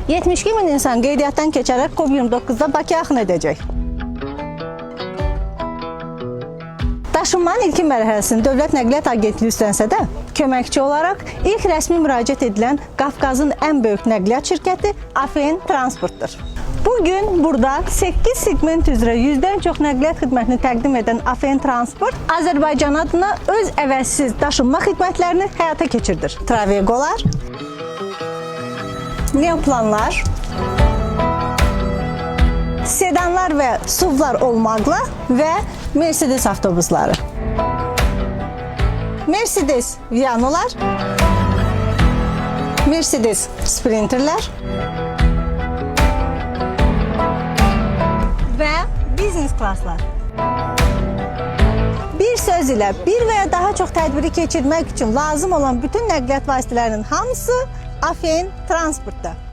72 min insan qeydiyyatdan keçərək COP29-da Bakıya axın edəcək. Daşınmanın ilkin mərhələsini Dövlət Nəqliyyat Agentliyi üstlənsə də, köməkçi olaraq ilk rəsmi müraciət edilən Qafqazın ən böyük nəqliyyat şirkəti AFN Transportdur. Bugün burada 8 segment üzrə 100-dən çox nəqliyyat xidmətini təqdim edən AFN Transport Azərbaycan adına öz əvəzsiz daşınma xidmətlərini həyata keçirdir. Travegolar, neoplanlar, sedanlar və SUV-lar olmaqla və Mercedes avtobusları. Mercedes Vianolar, Mercedes Sprinterlər və biznes klasslar. Bir söz ilə bir və ya daha çox tədbiri keçirmək üçün lazım olan bütün nəqliyyat vasitələrinin hamısı AFN Transportda.